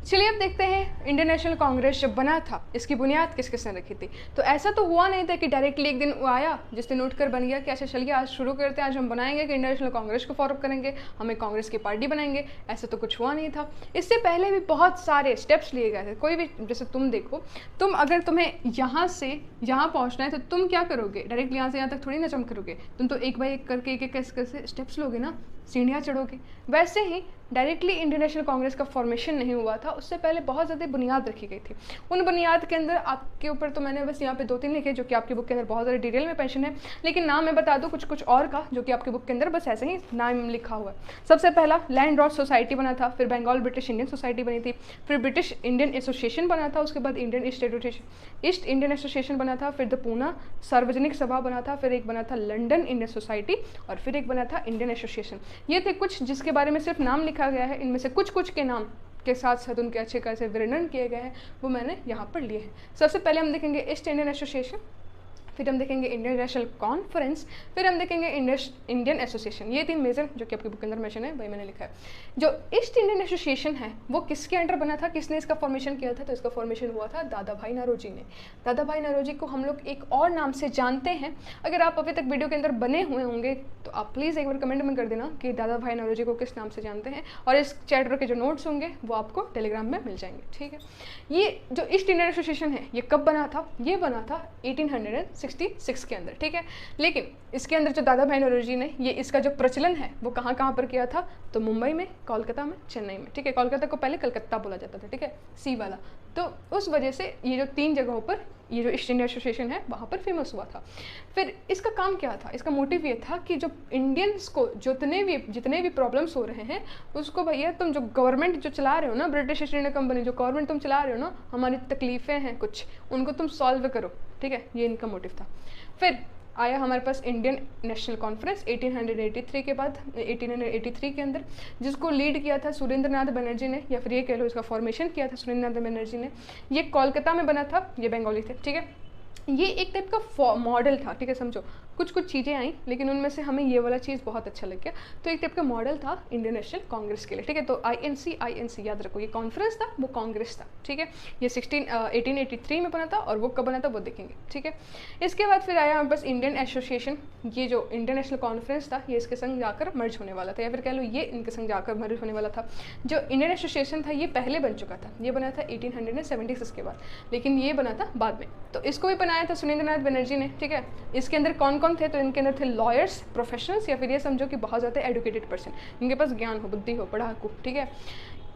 चलिए अब देखते हैं इंडियन नेशनल कांग्रेस जब बना था इसकी बुनियाद किस किसने रखी थी। तो ऐसा तो हुआ नहीं था कि डायरेक्टली एक दिन वो आया जिस दिन उठकर बन गया कि अच्छा चलिए आज शुरू करते हैं, आज हम बनाएंगे कि इंडियन नेशनल कांग्रेस को फॉर्म करेंगे, हमें कांग्रेस की पार्टी बनाएंगे। ऐसा तो कुछ हुआ नहीं था। इससे पहले भी बहुत सारे स्टेप्स लिए गए थे। कोई भी, जैसे तुम देखो, तुम अगर तुम्हें यहाँ से यहाँ पहुँचना है तो तुम क्या करोगे, डायरेक्ट यहाँ से यहाँ तक थोड़ी ना जंप करोगे, तुम तो एक बाई एक करके एक एक कैसे स्टेप्स लोगे ना, सीढ़ियाँ चढ़ोगे। वैसे ही डायरेक्टली इंडियन नेशनल कांग्रेस का फॉर्मेशन नहीं हुआ था, उससे पहले बहुत ज़्यादा बुनियाद रखी गई थी। उन बुनियाद के अंदर आपके ऊपर तो मैंने बस यहाँ पे 2-3 लिखे जो कि आपकी बुक के अंदर बहुत ज़्यादा डिटेल में पेंशन है, लेकिन नाम मैं बता दूँ कुछ कुछ और का जो कि आपकी बुक के अंदर बस ऐसे ही नाम लिखा हुआ है। सबसे पहला लैंड लॉर्ड सोसाइटी बना था, फिर बंगाल ब्रिटिश इंडियन सोसाइटी बनी थी, फिर ब्रिटिश इंडियन एसोसिएशन बना था, उसके बाद इंडियन ईस्ट इंडियन एसोसिएशन बना था, फिर द पूना सार्वजनिक सभा बना था, फिर एक बना था लंदन इंडियन सोसाइटी, और फिर एक बना था इंडियन एसोसिएशन। ये थे कुछ जिसके बारे में सिर्फ नाम लिखा गया है। इनमें से कुछ कुछ के नाम के साथ साथ उनके अच्छे खासे वर्णन किए गए हैं, वो मैंने यहाँ पर लिए हैं। सबसे पहले हम देखेंगे ईस्ट इंडियन एसोसिएशन, फिर हम देखेंगे इंडियन नेशनल कॉन्फ्रेंस, फिर हम देखेंगे इंडियन एसोसिएशन। ये 3 मेजर जो कि आपकी बुक के अंदर मेंशन है, वही मैंने लिखा है। जो ईस्ट इंडियन एसोसिएशन है वो किसके अंडर बना था, किसने इसका फॉर्मेशन किया था, तो इसका फॉर्मेशन हुआ था दादा भाई नौरोजी ने। दादा भाई नौरोजी को हम लोग एक और नाम से जानते हैं। अगर आप अभी तक वीडियो के अंदर बने हुए होंगे तो आप प्लीज़ एक बार कमेंट में कर देना कि दादा भाई नौरोजी को किस नाम से जानते हैं, और इस चैप्टर के जो नोट्स होंगे वो आपको टेलीग्राम में मिल जाएंगे, ठीक है। ये जो ईस्ट इंडियन एसोसिएशन है ये कब बना था, ये बना था 1866 के अंदर, ठीक है। लेकिन इसके अंदर जो दादा भाई नौरोजी ने ये इसका जो प्रचलन है वो कहाँ कहाँ पर किया था, तो मुंबई में, कोलकाता में, चेन्नई में, ठीक है। कोलकाता को पहले कलकत्ता बोला जाता था, ठीक है, सी वाला। तो उस वजह से ये जो 3 जगहों पर ये जो ईस्ट इंडिया एसोसिएशन है वहाँ पर फेमस हुआ था। फिर इसका काम क्या था, इसका मोटिव ये था कि जो इंडियंस को जितने भी प्रॉब्लम्स हो रहे हैं उसको भैया तुम जो गवर्नमेंट जो चला रहे हो ना, ब्रिटिश ईस्ट इंडिया कंपनी जो गवर्नमेंट तुम चला रहे हो ना, हमारी तकलीफ़ें हैं कुछ, उनको तुम सॉल्व करो, ठीक है। ये इनका मोटिव था। फिर आया हमारे पास इंडियन नेशनल कॉन्फ्रेंस 1883 के बाद 1883 के अंदर, जिसको लीड किया था सुरेंद्र नाथ बनर्जी ने, या फिर ये कह लो इसका फॉर्मेशन किया था सुरेंद्र नाथ बनर्जी ने। ये कोलकाता में बना था, ये बंगाली थे, ठीक है। ये एक टाइप का मॉडल था, ठीक है, समझो। कुछ कुछ चीज़ें आई लेकिन उनमें से हमें ये वाला चीज़ बहुत अच्छा लग गया, तो एक टाइप का मॉडल था इंडियन नेशनल कांग्रेस के लिए, ठीक है। तो INC याद रखो, ये कॉन्फ्रेंस था, वो कांग्रेस था, ठीक है। ये 1883 में बना था, और वो कब बना था वो देखेंगे, ठीक है। इसके बाद फिर आया हमारे पास इंडियन एसोसिएशन। ये जो इंडियन नेशनल कॉन्फ्रेंस था ये इसके संग जाकर मर्ज होने वाला था, या फिर कह लो ये इनके संग जाकर मर्ज होने वाला था। जो इंडियन एसोसिएशन था ये पहले बन चुका था, ये बना था 1876 के बाद, लेकिन ये बना था बाद में। तो इसको भी बनाया था सुरेंद्र नाथ बनर्जी ने, ठीक है। इसके अंदर कौन कौन थे, तो इनके अंदर थे लॉयर्स, प्रोफेशनल्स, या फिर ये समझो कि बहुत ज़्यादा एडुकेटेड पर्सन, इनके पास ज्ञान हो, बुद्धि हो, पढ़ाकू, ठीक है।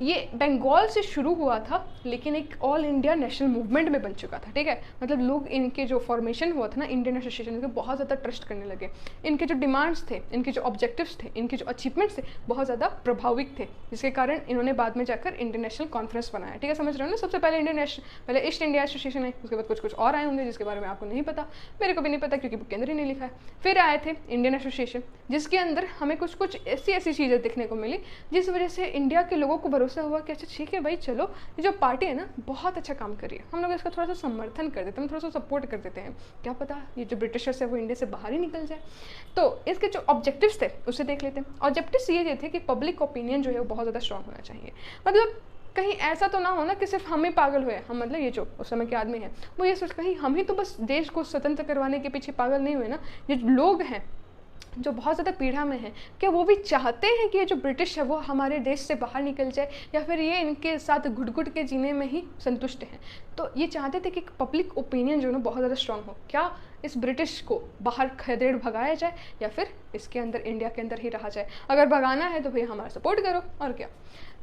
ये बंगाल से शुरू हुआ था लेकिन एक ऑल इंडिया नेशनल मूवमेंट में बन चुका था, ठीक है। मतलब लोग इनके जो फॉर्मेशन हुआ था ना इंडियन एसोसिएशन के, बहुत ज़्यादा ट्रस्ट करने लगे। इनके जो डिमांड्स थे, इनके जो ऑब्जेक्टिव्स थे, इनके जो अचीवमेंट्स थे बहुत ज़्यादा प्रभाविक थे, जिसके कारण इन्होंने बाद में जाकर इंडियन नेशनल कॉन्फ्रेंस बनाया, ठीक है। समझ रहे हो ना। सबसे पहले पहले ईस्ट इंडिया एसोसिएशन है, उसके बाद कुछ कुछ और आए होंगे जिसके बारे में आपको नहीं पता, मेरे को भी नहीं पता क्योंकि बुक के अंदर ही नहीं लिखा है। फिर आए थे इंडियन एसोसिएशन, जिसके अंदर हमें कुछ कुछ ऐसी चीज़ें देखने को मिली जिस वजह से इंडिया के लोगों को भरोसा हुआ कि अच्छा ठीक है भाई, चलो ये जो पार्टी है ना बहुत अच्छा काम कर रही है, हम लोग इसका थोड़ा सा समर्थन कर देते हैं, थोड़ा सा सपोर्ट कर देते हैं, क्या पता ये जो ब्रिटिशर्स है वो इंडिया से बाहर ही निकल जाए। तो इसके जो ऑब्जेक्टिव्स थे उसे देख लेते हैं। ऑब्जेक्टिव्स ये थे कि पब्लिक ओपिनियन जो है वो बहुत ज़्यादा स्ट्रॉन्ग होना चाहिए। मतलब कहीं ऐसा तो ना हो ना कि सिर्फ हम ही पागल हुए, हम मतलब ये जो उस समय के आदमी हैं वो ये सोच कहीं हम ही तो बस देश को स्वतंत्र करवाने के पीछे पागल नहीं हुए ना। ये लोग हैं जो बहुत ज़्यादा पीड़ा में हैं, क्या वो भी चाहते हैं कि ये जो ब्रिटिश है वो हमारे देश से बाहर निकल जाए, या फिर ये इनके साथ घुट घुट के जीने में ही संतुष्ट हैं। तो ये चाहते थे कि पब्लिक ओपिनियन जो है ना बहुत ज़्यादा स्ट्रांग हो, क्या इस ब्रिटिश को बाहर खदेड़ भगाया जाए या फिर इसके अंदर इंडिया के अंदर ही रहा जाए। अगर भगाना है तो भैया हमारा सपोर्ट करो, और क्या।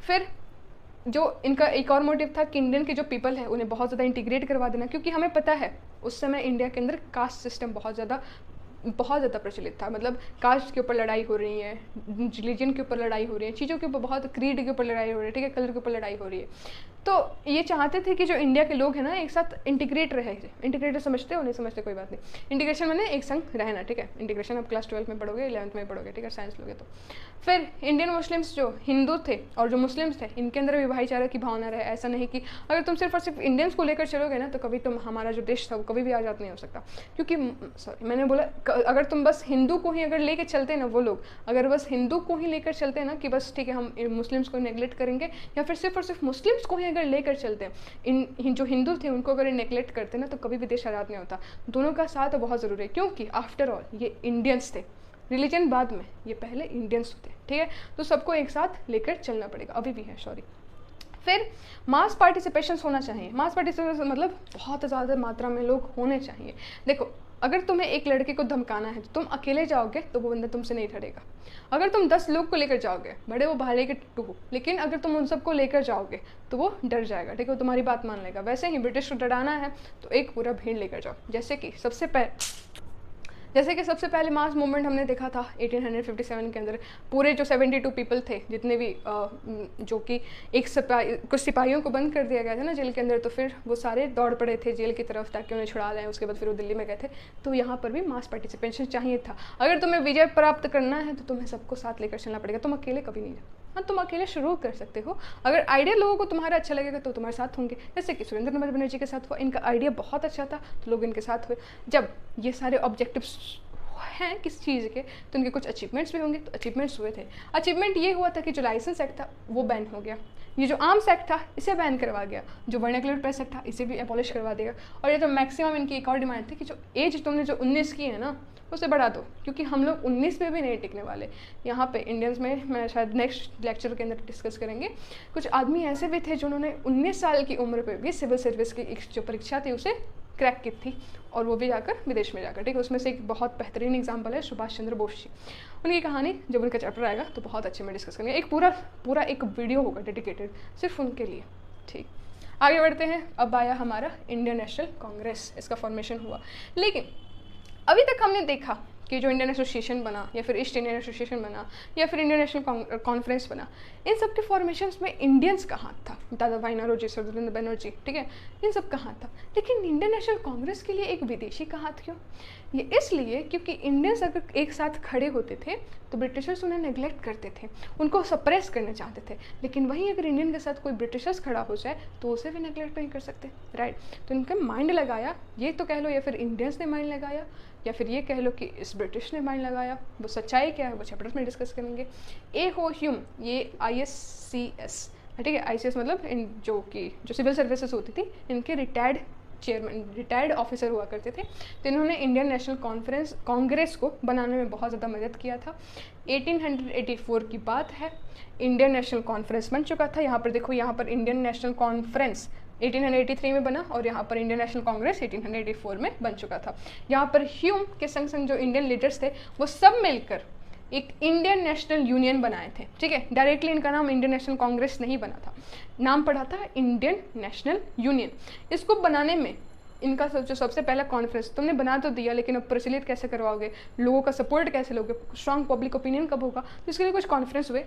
फिर जो इनका एक और मोटिव था कि इंडियन के जो पीपल है उन्हें बहुत ज़्यादा इंटीग्रेट करवा देना, क्योंकि हमें पता है उस समय इंडिया के अंदर कास्ट सिस्टम बहुत ज़्यादा प्रचलित था। मतलब कास्ट के ऊपर लड़ाई हो रही है, रिलीजन के ऊपर लड़ाई हो रही है, चीज़ों के ऊपर बहुत, क्रीड के ऊपर लड़ाई हो रही है, ठीक है, कलर के ऊपर लड़ाई हो रही है। तो ये चाहते थे कि जो इंडिया के लोग हैं ना एक साथ इंटीग्रेट रहे। इंटीग्रेट समझते हो, नहीं समझते कोई बात नहीं। इंटीग्रेशन मैंने एक संग रहना, ठीक है। इंटीग्रेशन आप क्लास 12 में पढ़ोगे, 11th में पढ़ोगे, ठीक है, साइंस लोगे तो। फिर इंडियन मुस्लिम्स जो हिंदू थे और जो मुस्लिम्स थे इनके अंदर भी भाईचारा की भावना रहे। ऐसा नहीं कि अगर तुम सिर्फ और सिर्फ इंडियंस को लेकर चलोगे ना तो कभी तुम हमारा जो देश था वो कभी भी आज़ाद नहीं हो सकता। क्योंकि सॉरी मैंने बोला अगर तुम बस हिंदू को ही अगर लेकर चलते ना, वो लोग अगर बस हिंदू को ही लेकर चलते ना कि बस ठीक है हम मुस्लिम्स को नेगलेक्ट करेंगे, या फिर सिर्फ और सिर्फ मुस्लिम्स को ही अगर लेकर चलते हैं, इन जो हिंदू थे उनको अगर नेगलेक्ट करते ना तो कभी भी देश आज़ाद नहीं होता। दोनों का साथ बहुत ज़रूरी है, क्योंकि आफ्टर ऑल ये इंडियंस थे, रिलीजन बाद में, ये पहले इंडियंस होते हैं, ठीक है। तो सबको एक साथ लेकर चलना पड़ेगा, अभी भी है, सॉरी। फिर मास पार्टिसिपेशन होना चाहिए। मास पार्टिसिपेशन मतलब बहुत ज़्यादा मात्रा में लोग होने चाहिए। देखो, अगर तुम्हें एक लड़के को धमकाना है तो तुम अकेले जाओगे तो वो बंदा तुमसे नहीं डरेगा। अगर तुम 10 लोग को लेकर जाओगे, बड़े वो भाले के टू हो, लेकिन अगर तुम उन सबको लेकर जाओगे तो वो डर जाएगा, ठीक है, वो तुम्हारी बात मान लेगा। वैसे ही ब्रिटिश को डराना है तो एक पूरा भीड़ लेकर जाओ। जैसे कि सबसे पहले मास मूवमेंट हमने देखा था 1857 के अंदर। पूरे जो 72 पीपल थे, जितने भी जो कि कुछ सिपाहियों को बंद कर दिया गया था ना जेल के अंदर, तो फिर वो सारे दौड़ पड़े थे जेल की तरफ ताकि उन्हें छुड़ा लें। उसके बाद फिर वो दिल्ली में गए थे। तो यहाँ पर भी मास पार्टिसिपेशन चाहिए था। अगर तुम्हें विजय प्राप्त करना है तो तुम्हें सबको साथ लेकर चलना पड़ेगा, तुम अकेले कभी नहीं। हाँ, तुम अकेले शुरू कर सकते हो। अगर आइडिया लोगों को तुम्हारा अच्छा लगेगा तो तुम्हारे साथ होंगे, जैसे कि सुरेंद्र बनर्जी के साथ हुआ। इनका आइडिया बहुत अच्छा था तो लोग इनके साथ हुए। जब ये सारे ऑब्जेक्टिव्स हैं किस चीज़ के, तो उनके कुछ अचीवमेंट्स भी होंगे, तो अचीवमेंट्स हुए थे। अचीवमेंट ये हुआ था कि जो लाइसेंस एक्ट था वो बैन हो गया, ये जो आर्म्स एक्ट था इसे बैन करवा गया, जो वर्नाक्युलर प्रेस एक्ट था इसे भी एबॉलिश करवा देगा। और ये जो मैक्सिमम इनकी एक और डिमांड थी कि जो एज तुमने जो 19 की है ना उसे बढ़ा दो, क्योंकि हम लोग 19 में भी नहीं टिकने वाले। यहाँ पे इंडियंस में मैं शायद नेक्स्ट लेक्चर के अंदर डिस्कस करेंगे। कुछ आदमी ऐसे भी थे जिन्होंने 19 साल की उम्र पे भी सिविल सर्विस की जो परीक्षा थी उसे क्रैक की थी, और वो भी जाकर विदेश में जाकर, ठीक है। उसमें से एक बहुत बेहतरीन एग्जाम्पल है सुभाष चंद्र बोस जी। उनकी कहानी जब उनका चैप्टर आएगा तो बहुत अच्छे में डिस्कस करेंगे। एक पूरा एक वीडियो होगा डेडिकेटेड सिर्फ उनके लिए, ठीक। आगे बढ़ते हैं। अब आया हमारा इंडियन नेशनल कांग्रेस, इसका फॉर्मेशन हुआ। लेकिन अभी तक हमने देखा कि जो इंडियन एसोसिएशन बना, या फिर ईस्ट इंडियन एसोसिएशन बना, या फिर इंडियन नेशनल कॉन्फ्रेंस बना, इन सब के फॉर्मेशंस में इंडियंस का हाथ था। दादा भाई नौरोजी, सुरेंद्र बनर्जी, ठीक है, इन सब का हाथ था। लेकिन इंडियन नेशनल कांग्रेस के लिए एक विदेशी का हाथ क्यों? ये इसलिए क्योंकि इंडियंस अगर एक साथ खड़े होते थे तो ब्रिटिशर्स उन्हें नेग्लेक्ट करते थे, उनको सप्रेस करना चाहते थे। लेकिन वहीं अगर इंडियन के साथ कोई ब्रिटिशर्स खड़ा हो जाए तो उसे भी नेग्लेक्ट नहीं कर सकते, राइट। तो इनका माइंड लगाया, ये तो कह लो, या फिर इंडियंस ने माइंड लगाया, या फिर ये कह लो कि इस ब्रिटिश ने माइंड लगाया। वो सच्चाई क्या है वो चैप्टर्स में डिस्कस करेंगे। ए हो ह्यूम, ये ISCS, ठीक है, ICS मतलब इन जो सिविल सर्विसेज होती थी इनके रिटायर्ड चेयरमैन, रिटायर्ड ऑफिसर हुआ करते थे। तो इन्होंने इंडियन नेशनल कांग्रेस को बनाने में बहुत ज़्यादा मदद किया था। 1884 की बात है, इंडियन नेशनल कॉन्फ्रेंस बन चुका था। यहाँ पर देखो, यहाँ पर इंडियन नेशनल कॉन्फ्रेंस 1883 में बना, और यहाँ पर इंडियन नेशनल कांग्रेस 1884 में बन चुका था। यहाँ पर ह्यूम के संग संग जो इंडियन लीडर्स थे वो सब मिलकर एक इंडियन नेशनल यूनियन बनाए थे, ठीक है। डायरेक्टली इनका नाम इंडियन नेशनल कांग्रेस नहीं बना था, नाम पड़ा था इंडियन नेशनल यूनियन। इसको बनाने में इनका जो सबसे पहला कॉन्फ्रेंस तुमने बना तो दिया, लेकिन अब प्रचलित कैसे करवाओगे, लोगों का सपोर्ट कैसे लोगे, स्ट्रॉन्ग पब्लिक ओपिनियन कब होगा, तो इसके लिए कुछ कॉन्फ्रेंस हुए।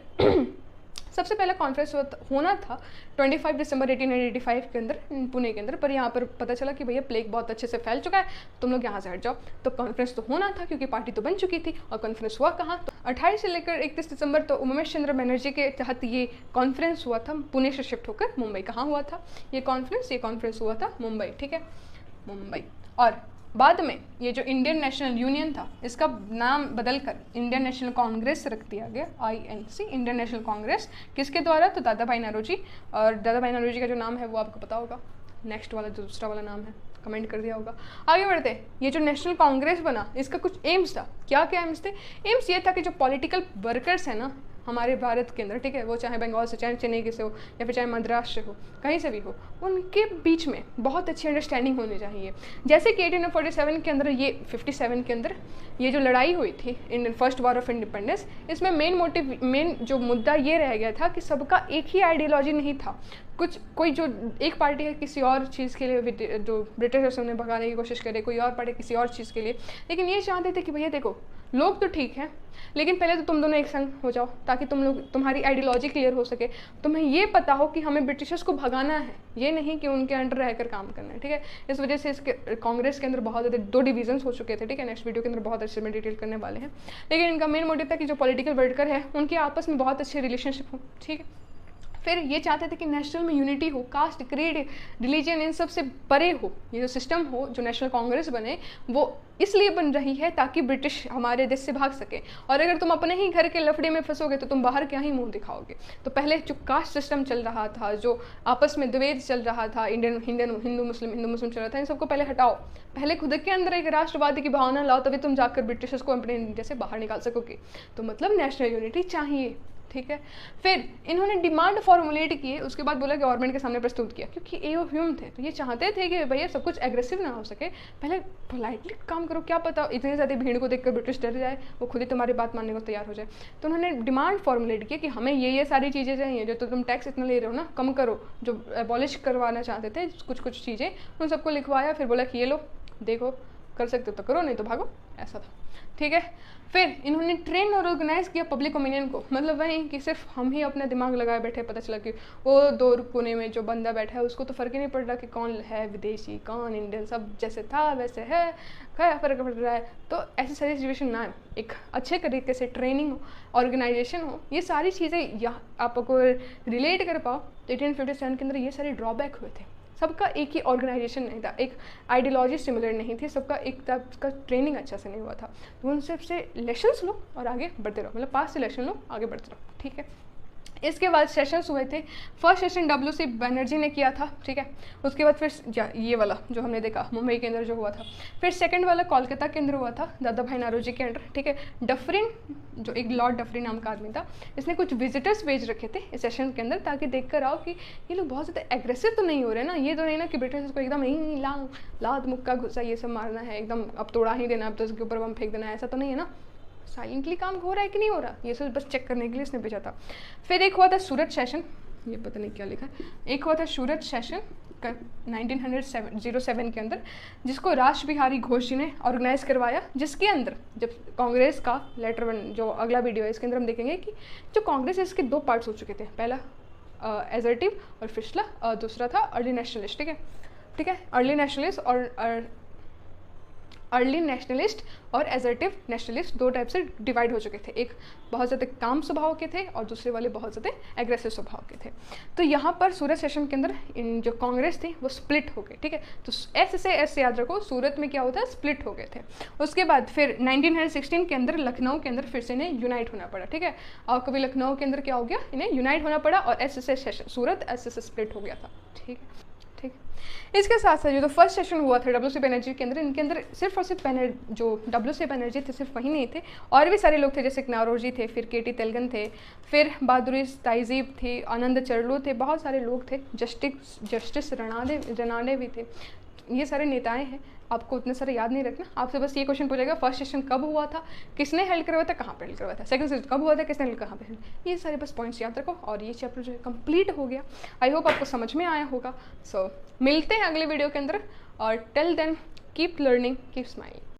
सबसे पहला कॉन्फ्रेंस होना था 25 दिसंबर 1885 के अंदर पुणे के अंदर, पर यहाँ पर पता चला कि भैया प्लेग बहुत अच्छे से फैल चुका है, तुम लोग यहाँ से हट जाओ। तो कॉन्फ्रेंस तो होना था क्योंकि पार्टी तो बन चुकी थी, और कॉन्फ्रेंस हुआ कहाँ, तो 28 से लेकर 31 दिसंबर तो उमेश चंद्र बनर्जी के तहत ये कॉन्फ्रेंस हुआ था, पुणे से शिफ्ट होकर मुंबई। कहाँ हुआ था ये कॉन्फ्रेंस हुआ था मुंबई, ठीक है, मुंबई। और बाद में ये जो इंडियन नेशनल यूनियन था इसका नाम बदलकर इंडियन नेशनल कांग्रेस रख दिया गया, INC, इंडियन नेशनल कांग्रेस। किसके द्वारा? तो दादा भाई नौरोजी। और दादा भाई नौरोजी का जो नाम है वो आपको पता होगा, नेक्स्ट वाला जो दूसरा वाला नाम है कमेंट कर दिया होगा। आगे बढ़ते, ये जो नेशनल कांग्रेस बना इसका कुछ एम्स था। क्या क्या एम्स थे? एम्स ये था कि जो पॉलिटिकल वर्कर्स हैं ना हमारे भारत के अंदर, ठीक है, वो चाहे बंगाल से, चाहे चेन्नई से हो, या फिर चाहे मद्रास से हो, कहीं से भी हो, उनके बीच में बहुत अच्छी अंडरस्टैंडिंग होनी चाहिए। जैसे कि 1847 के अंदर, ये 57 के अंदर ये जो लड़ाई हुई थी in first war of independence, इसमें मेन जो मुद्दा ये रह गया था कि सबका एक ही आइडियोलॉजी नहीं था। कोई जो एक पार्टी है किसी और चीज़ के लिए, जो ब्रिटिशर्स उन्हें भगाने की कोशिश करे, कोई और पार्टी किसी और चीज़ के लिए, लेकिन ये चाहते थे कि भैया देखो लोग तो ठीक हैं, लेकिन पहले तो तुम दोनों एक संग हो जाओ ताकि तुम्हारी आइडियोलॉजी क्लियर हो सके, तुम्हें ये पता हो कि हमें ब्रिटिशर्स को भगाना है, ये नहीं कि उनके अंडर रहकर काम करना है, ठीक है। इस वजह से इसके कांग्रेस के अंदर बहुत ज़्यादा 2 डिवीजन्स हो चुके थे, ठीक है। नेक्स्ट वीडियो के अंदर बहुत अच्छे में डिटेल करने वाले हैं, लेकिन इनका मेन मोटिव था कि जो पॉलिटिकल वर्कर है उनके आपस में बहुत अच्छे रिलेशनशिप हो, ठीक है। फिर ये चाहते थे कि नेशनल में यूनिटी हो, कास्ट, क्रीड, रिलीजन इन सब से परे हो। ये जो सिस्टम हो, जो नेशनल कांग्रेस बने, वो इसलिए बन रही है ताकि ब्रिटिश हमारे देश से भाग सके। और अगर तुम अपने ही घर के लफड़े में फंसोगे तो तुम बाहर क्या ही मुंह दिखाओगे। तो पहले जो कास्ट सिस्टम चल रहा था, जो आपस में द्वैध चल रहा था, इंडियन हिंदू मुस्लिम चल रहा था, इन सबको पहले हटाओ। पहले खुद के अंदर एक राष्ट्रवादी की भावना लाओ, तभी तुम जाकर ब्रिटिशर्स को अपने इंडिया से बाहर निकाल सकोगे। तो मतलब नेशनल यूनिटी चाहिए, ठीक है। फिर इन्होंने डिमांड फॉर्मुलेट किए, उसके बाद बोला गवर्नमेंट के सामने प्रस्तुत किया, क्योंकि ए ऑफ ह्यूम थे, तो ये चाहते थे कि भैया सब कुछ एग्रेसिव ना हो सके, पहले पोलाइटली काम करो। क्या पता इतनी ज़्यादा भीड़ को देखकर ब्रिटिश डर जाए, वो खुद ही तुम्हारी बात मानने को तैयार हो जाए। तो उन्होंने डिमांड फॉर्मुलेट किया कि हमें ये सारी चीज़ें चाहिए, जो तो तुम टैक्स इतना ले रहे हो ना, कम करो। जो एबॉलिश करवाना चाहते थे कुछ चीज़ें, उन सबको लिखवाया। फिर बोला कि ये लो, देखो कर सकते हो तो करो, नहीं तो भागो, ऐसा था, ठीक है। फिर इन्होंने ट्रेन और ऑर्गेनाइज किया पब्लिक ओपिनियन को, मतलब वही कि सिर्फ हम ही अपना दिमाग लगाए बैठे, पता चला कि वो दो कोने में जो बंदा बैठा है उसको तो फ़र्क ही नहीं पड़ रहा कि कौन है विदेशी कौन इंडियन, सब जैसे था वैसे है, क्या फ़र्क पड़ रहा है। तो ऐसी सारी सिचुएशन ना है, एक अच्छे तरीके से ट्रेनिंग हो, ऑर्गेनाइजेशन हो, ये सारी चीज़ें यहाँ आपको रिलेट कर पाओ। तो 1857 के अंदर ये सारे ड्रॉबैक हुए थे। सबका एक ही ऑर्गेनाइजेशन नहीं था, एक आइडियोलॉजी सिमिलर नहीं थी, सबका एक टाइप का ट्रेनिंग अच्छा से नहीं हुआ था। तो उन सबसे लेसन्स लो और आगे बढ़ते रहो, मतलब पास से लेसन लो, आगे बढ़ते रहो, ठीक है। इसके बाद सेशंस हुए थे। फर्स्ट सेशन WC बनर्जी ने किया था, ठीक है। उसके बाद फिर ये वाला जो हमने देखा मुंबई के अंदर जो हुआ था। फिर सेकंड वाला कोलकाता के अंदर हुआ था, दादा भाई नारोजी के अंडर, ठीक है। डफरिन, जो एक लॉर्ड डफरिन नाम का आदमी था, इसने कुछ विजिटर्स भेज रखे थे इस सेशन के अंदर, ताकि देख कर आओ कि ये लोग बहुत ज़्यादा एग्रेसिव तो नहीं हो रहे ना, ये तो नहीं ना कि ब्रिटिश को एकदम ही लात मुक्का घुसा ये सब मारना है, एकदम अब तोड़ा ही देना, अब तो उसके ऊपर बम फेंक देना, ऐसा तो नहीं है ना। साइलेंटली काम हो रहा है कि नहीं हो रहा, ये सब बस चेक करने के लिए इसने भेजा था। फिर एक हुआ था सूरत सेशन, ये पता नहीं क्या लिखा है, एक हुआ था सूरत सेशन 1907 के अंदर, जिसको राष्ट्र बिहारी घोष जी ने ऑर्गेनाइज करवाया। जिसके अंदर जब कांग्रेस का लेटर जो अगला वीडियो है इसके अंदर हम देखेंगे कि जो कांग्रेस है इसके दो पार्ट्स हो चुके थे, पहला एजर्टिव और पिछला दूसरा था अर्ली नेशनलिस्ट, ठीक है। अर्ली नेशनलिस्ट और एजर्टिव नेशनलिस्ट दो टाइप से डिवाइड हो चुके थे, एक बहुत ज़्यादा काम स्वभाव के थे और दूसरे वाले बहुत ज़्यादा एग्रेसिव स्वभाव के थे। तो यहाँ पर सूरत सेशन के अंदर इन जो कांग्रेस थी वो स्प्लिट हो गए, ठीक है। तो ऐसे याद रखो, सूरत में क्या होता है, स्प्लिट हो गए थे। उसके बाद फिर 1916 के अंदर लखनऊ के अंदर फिर से इन्हें यूनाइट होना पड़ा, ठीक है। और कभी लखनऊ के अंदर क्या हो गया, इन्हें यूनाइट होना पड़ा और ऐसे सेशन सूरत ऐसे स्प्लिट हो गया था, ठीक है। इसके साथ साथ जो फर्स्ट सेशन हुआ था WC बनर्जी के अंदर, इनके अंदर सिर्फ और सिर्फ जो WC बनर्जी थे सिर्फ वही नहीं थे, और भी सारे लोग थे, जैसे नारोजी थे, फिर KT तेलगन थे, फिर बहादुरी ताइजीब थे, आनंद चरलू थे, बहुत सारे लोग थे, जस्टिस रनाडे भी थे। ये सारे नेताएं हैं, आपको उतने सारे याद नहीं रखना। आपसे बस ये क्वेश्चन पूछेगा फर्स्ट सेशन कब हुआ था, किसने हेल्ड करवाया था, कहाँ पे हेल्ड करवाया था, सेकंड सेशन कब हुआ था, किसने हेल्ड कहाँ पे हेल्ड, ये सारे बस पॉइंट्स याद रखो और ये चैप्टर जो है कंप्लीट हो गया। आई होप आपको समझ में आया होगा। सो मिलते हैं अगले वीडियो के अंदर, और till then keep learning, keep smiling.